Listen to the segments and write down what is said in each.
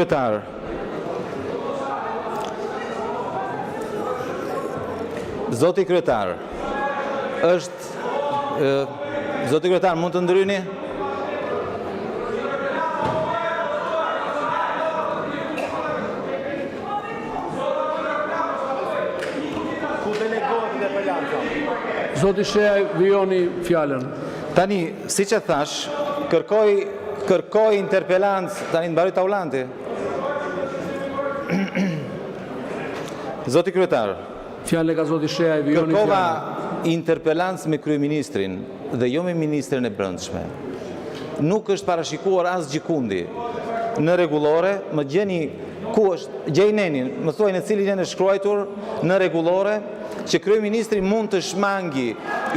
Kryetar. Zoti kryetar, Zoti kryetar, mund të ndryni? Ku delegohet interpelanca? Zoti Shea, vijoni fjalën. Tani, siç e thash, kërkoj interpelancë, tani mbaroj taulanti. Zoti kryetar, Fjalën ka zoti Shea, vijoni kërkova fjalën. interpelancë me kryeministrin dhe jo me ministrin e brendshme. Nuk është parashikuar as gjikundi në rregullore, më gjeni ku është, gjejnenin, më thuaj në cilin janë shkruar në rregullore që kryeministri mund të shmangi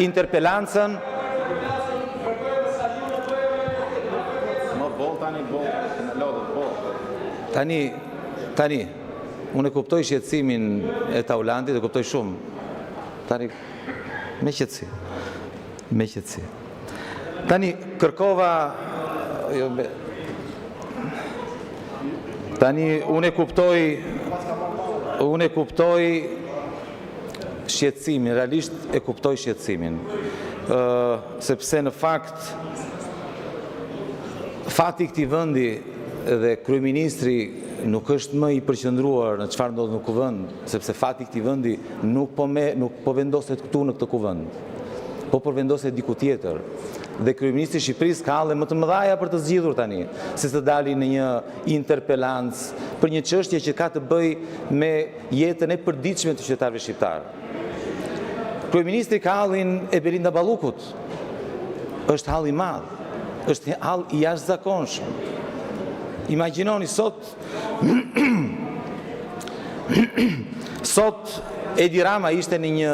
interpelancën. Tani, unë e kuptoj shqetësimin e taulantit, e kuptoj shumë. Tani, me qetësi. Tani, kërkova... Tani, unë e kuptoj shqetësimin, realisht e kuptoj shqetësimin. Sepse në fati këtij vendi dhe kryeministri nuk është më i përqendruar në çfarë ndodh në kuvend, sepse fati i këtij vendi nuk po vendoset këtu në këtë kuvend, po vendoset diku tjetër. Dhe kryeministri i Shqipërisë ka halle më të mëdha për të zgjidhur tani, se të dali në një interpelancë për një çështje që ka të bëjë me jetën e përditshme të qytetarëve shqiptar. Kryeministri ka hallin e Belinda Ballukut. Është hall i madh, është hall i jashtëzakonshëm. Imagjinoni sot Edi Rama ishte në një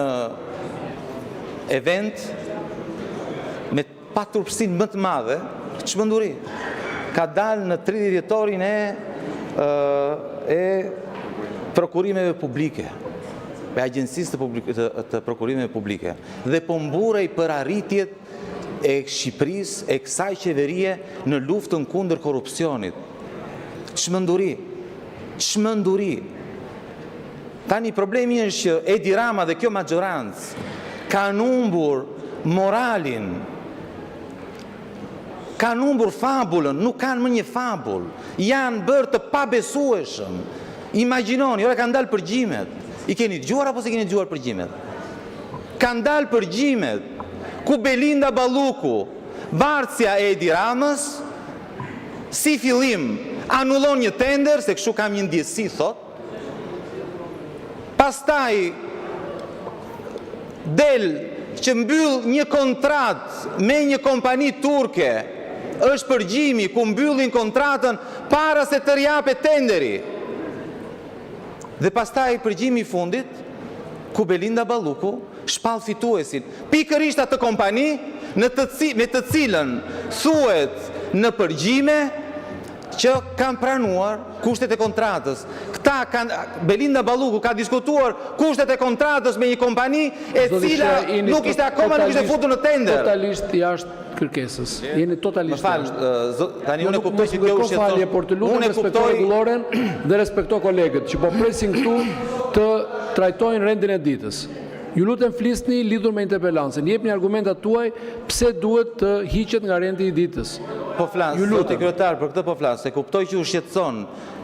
event me paturpsinë më të madhe, çmenduri. Ka dalë në 30 dhjetorin e prokurimeve publike, e agjencisë të prokurimeve publike, dhe po mburej për arritjet e Shqipërisë, e kësaj qeverie në luftën kundër korrupsionit. Çmenduri. Tani problemi është që Edi Rama dhe kjo maggiorancë kanë humbur moralin, kanë humbur fabulën, nuk kanë më një fabull, janë bërë të pabesueshëm. Imagjinoni, ora kanë dalë përgjimet. I keni dëgjuar apo s'e keni dëgjuar përgjimet? Kanë dalë përgjimet ku Belinda Balluku, bartësja e Edi Ramës, si fillim anullon një tender, se kështu kam një ndjesi, thot. Pastaj del që mbyll një kontratë me një kompani turke, është përgjimi ku mbyllin kontratën para se të rjapet tenderi. Dhe pastaj përgjimi i fundit, ku Belinda Balluku shpall fituesin. Pikërisht atë kompani me të cilën thuhet në përgjime që kanë pranuar kushtet e kontratës. Belinda Balluku ka diskutuar kushtet e kontratës me një kompani e cila nuk ishte akoma nuk ishte futur në tender. Totalisht jashtë kërkesës. Jeni totalisht jashtë. Tani unë kuptoj që kjo është falje, por të lutem respekto rregulloren dhe respekto kolegët që po presin këtu të trajtojnë rendin e ditës. Ju lutem flisni lidhur me interpelancën. Jepni argumentat tuaj pse duhet të hiqet nga rendi i ditës. Po flas, zoti kryetar, për këtë po flas, e kuptoj që u shqetëson,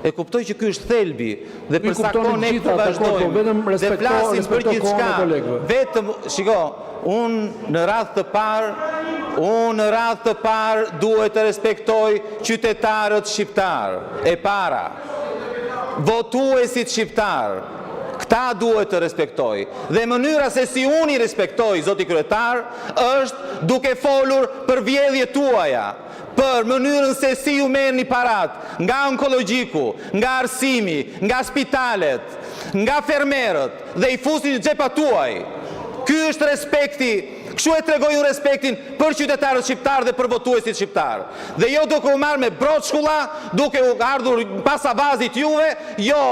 e kuptoj që ky është thelbi dhe për sa kohë ne këtu vazhdojmë. Dhe flasim për gjithçka. Vetëm, shiko, unë në radhë të parë duhet të respektoj qytetarët shqiptar. E para, votuesit shqiptar. Këta duhet të respektoj. Dhe mënyra se si unë i respektoj, zoti kryetar, është duke folur për vjedhjet tuaja, për mënyrën se si ju merrni parat, nga onkologjiku, nga arsimi, nga spitalet, nga fermerët, dhe i fusni në xhepat tuaj. Ky është respekti. Kështu e tregoj unë respektin për qytetarët shqiptar dhe për votuesit shqiptar. Dhe jo duke u marrë me broçkulla, duke u ardhur pas avazit juve, jo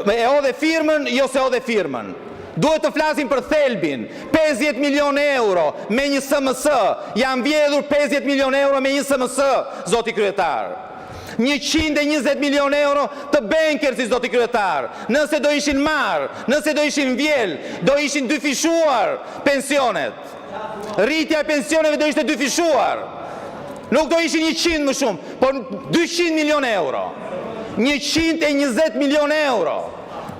e odhe firmën, jo se odhe firmën. Duhet të flasim për thelbin, 50 milion euro me një SMS, janë vjedhur 50 milion euro me një SMS, zoti kryetar. 120 milion euro të benker si zoti kryetar. Nëse do ishin marrë, nëse do ishin vjel, do ishin dyfishuar pensionet. Rritja e pensioneve do ishte dyfishuar. Nuk do ishin 100 më shumë, por 200 milion euro. 120 milion euro.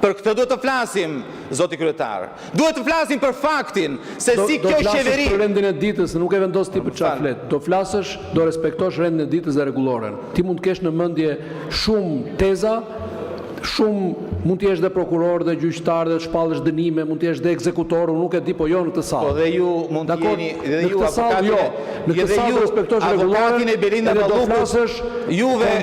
Për këtë duhet të flasim, zoti kryetar. Duhet të flasim për faktin se si kjo qeveri... Do flasësh për rendin e ditës, nuk e vendos ti për çfarë flet. Do flasësh, do respektosh rendin e ditës dhe rregulloren. Ti mund të kesh në mendje shumë teza, shumë mund të jesh dhe prokuror dhe gjyqtar dhe shpallësh dënime, mund të jesh dhe ekzekutor, unë nuk e di, po jo në këtë sallë. Po dhe ju mund të jeni, dhe ju në këtë sallë respektosh rregulloren, Belinda do Ballukut, flasësh juve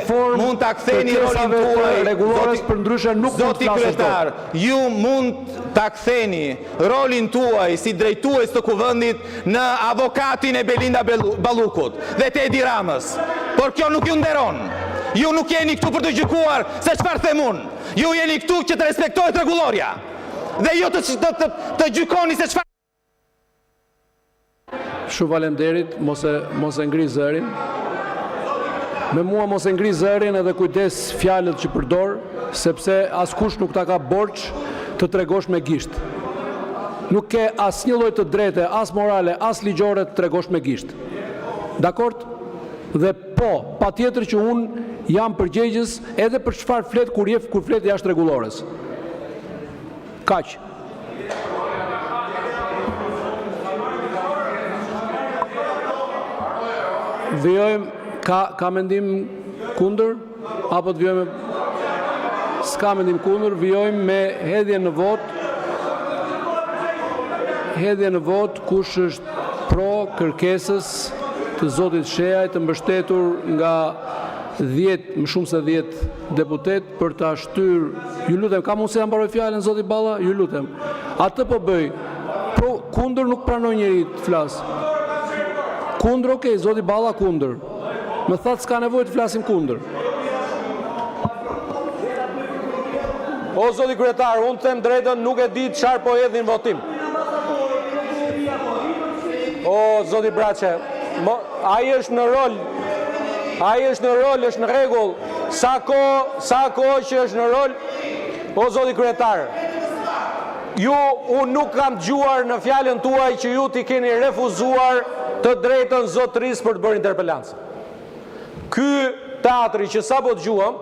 mund ta ktheni rolin tuaj rregullores, për ndryshe nuk mund të flasësh dot. Ju mund ta ktheni rolin tuaj si drejtues të kuvendit në avokatin e Belinda Ballukut dhe të Edi Ramës. Por kjo nuk ju nderon. Ju nuk jeni këtu për të gjykuar se çfarë them unë. Ju jeni këtu që të respektohet rregulloria. Dhe ju të gjykoni se çfarë. Shumë faleminderit, mos e ngri zërin. Me mua mos e ngri zërin edhe kujdes fjalët që përdor, sepse askush nuk ta ka borx të tregosh me gisht. Nuk ke asnjë lloj të drejte, as morale, as ligjore të tregosh me gisht. Dakord? Dhe po, patjetër që unë jam përgjegjës edhe për çfarë flet kur flet jashtë rregullores. Kaq. Vijojmë, ka mendim kundër apo të vijojmë? S'ka mendim kundër, vijojmë me hedhje në vot. Hedhje në vot, kush është pro kërkesës të zotit Sheaj të mbështetur nga 10, më shumë se 10 deputet për ta shtyr, ju lutem, ka mundësi ta mbaroj fjalën zoti Balla? Ju lutem. Atë po bëj. Pro kundër nuk pranoj njëri të flas. Kundër, okay, zoti Balla kundër. Më thatë s'ka nevojë të flasim kundër. O zoti kryetar, unë them drejtën, nuk e di çfarë po hedhin votim. O zoti Braçe, ai është në rol, është në rregull. Sa kohë që është në rol, o zoti kryetar. Unë nuk kam dëgjuar në fjalën tuaj që ju t'i keni refuzuar të drejtën zotërisë për të bërë interpelancë. Ky teatri që sapo dëgjuam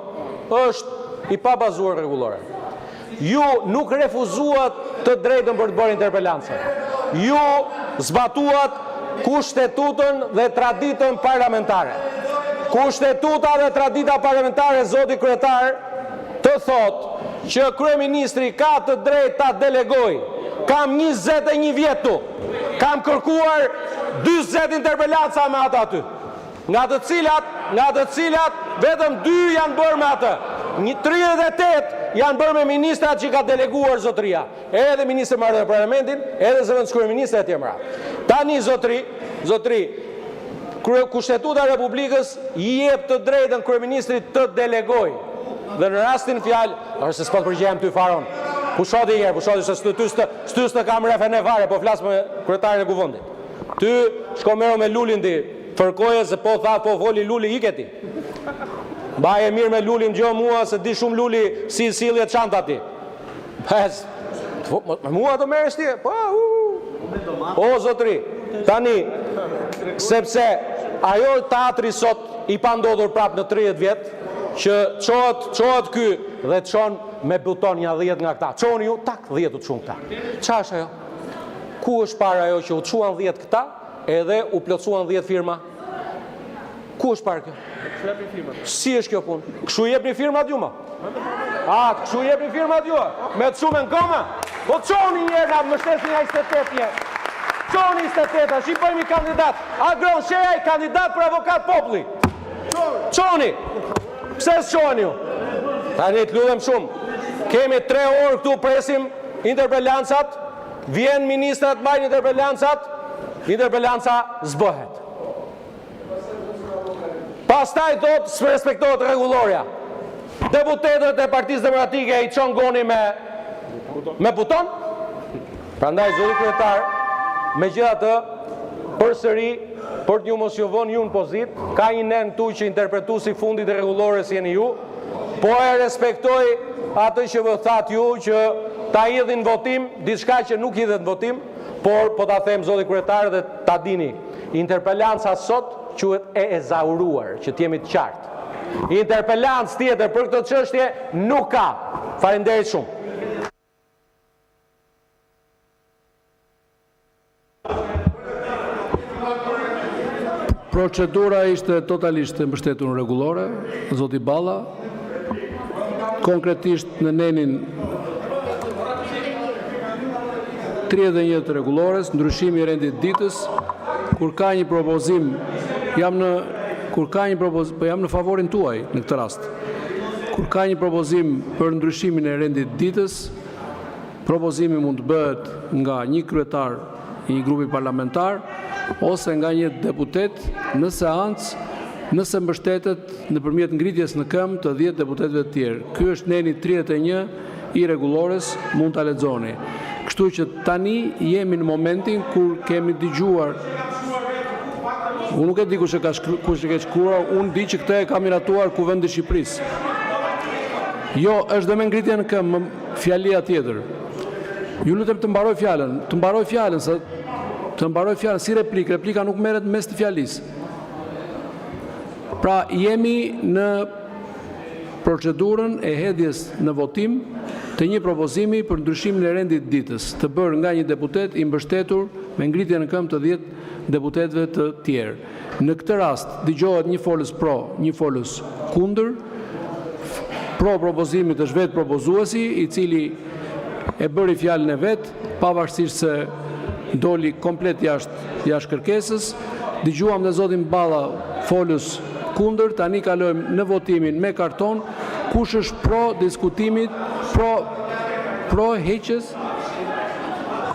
është i pabazuar rregullore. Ju nuk refuzuat të drejtën për të bërë interpelancë. Ju zbatuat kushtetutën dhe traditën parlamentare. Kushtetuta dhe tradita parlamentare, zoti kryetar, të thotë që kryeministri ka të drejtë ta delegoj. Kam 21 vjetu. Kam kërkuar 40 interpelanca me ata aty. Nga të cilat vetëm 2 janë bërë me atë. 38 janë bërë me ministrat që ka deleguar zotëria. Edhe ministri marrë në parlamentin, edhe zëvendëskrye ministri e tjemra. Tani zotëri, Kushtetuta e Republikës i jep të drejtën kryeministrit të delegoj. Dhe në rastin fjalë, është se s'po të përgjigjem ty faron. Pushoti njerë, se s'ty kam refen e fare, po flas me kryetarin e kuvendit. Ty shko mero me Lulin ti, fërkoje se po foli Luli iketi. Baje mirë me Lulin gjo mua se di shumë Luli si silje çanta ti. Mua të merresh ti? Po. O zotëri, tani sepse ajo teatri sot i pandodhur prap në 30 vjet që çohet ky dhe çon me buton ja 10 nga këta. Çoni ju tak 10 u çon këta. Ç'a është ajo? Ku është para ajo që u çuan 10 këta edhe u plotsuan 10 firma? Ku është para kjo? Si është kjo punë? Kshu jepni firmat ju ma? Kshu jepni firmat ju? Me të shumë në koma? Po çoni njëra më shtesin nga 28 njerë. Çoni 28, shi bëjmë i kandidat. Agron Sheaj, kandidat për avokat populli. Çoni. Pse s'qoni ju? Tani të lutem shumë. Kemi 3 orë këtu presim interpelancat. Vjen ministrat marrin interpelancat. Interpelanca zbëhet. Pastaj thot s'respektohet rregulloria. Deputetët e Partisë Demokratike i çon goni me buton. Prandaj zoti kryetar, megjithatë përsëri për t'ju mos ju vënë ju në pozit, ka një nen tu që interpretuesi fundit e rregullores jeni ju, po e respektoj atë që vë thatë ju që ta hidhin votim, diçka që nuk hidhet në votim, por po ta them zoti kryetar dhe ta dini, interpelanca sot quhet e ezauruar, që t'jemi të qartë. Interpelancë tjetër për këtë çështje nuk ka. Faleminderit shumë. Procedura ishte totalisht e mbështetur në rregullore, zoti Balla. Konkretisht në nenin 31 të rregullores, ndryshimi i rendit ditës, kur ka një propozim, jam në favorin tuaj në këtë rast. Kur ka një propozim për ndryshimin e rendit ditës, propozimi mund të bëhet nga një kryetar i një grupi parlamentar ose nga një deputet në seancë, nëse mbështetet nëpërmjet ngritjes në këmbë të 10 deputetëve të tjerë. Ky është neni 31 i rregullores, mund ta lexoni. Kështu që tani jemi në momentin kur kemi dëgjuar. Unë nuk e di kush e ka shkruar, unë di që këtë e ka miratuar Kuvendi i Shqipërisë. Jo, është dhe me ngritje në këmbë, fjalia tjetër. Ju lutem të mbaroj fjalën, si replika nuk merret mes të fjalisë. Pra, jemi në procedurën e hedhjes në votim të një propozimi për ndryshimin e rendit ditës, të bërë nga një deputet i mbështetur me ngritje në këmbë të 10 deputetëve të tjerë. Në këtë rast, dëgjohet një folës pro, një folës kundër. Pro propozimit është vetë propozuesi, i cili e bëri fjalën e vet, pavarësisht se doli komplet jashtë kërkesës. Dëgjuam dhe zotin Balla folës kundër, tani kalojmë në votimin me karton. Kush është pro diskutimit, pro heqjes,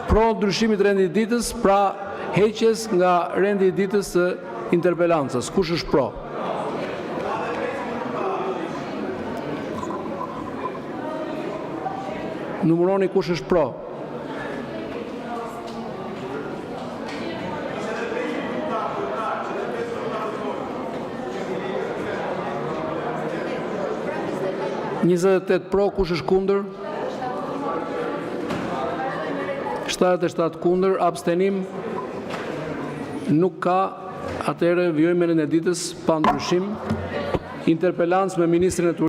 pro ndryshimit rendit ditës, pra heqjes nga rendi i ditës së interpelancës. Kush është pro? Numëroni kush është pro. Pro, kush është kundër? 77 kundër, abstenim nuk ka. Atëherë vijojmë në ditës pa ndryshim. Interpelancë me ministrin e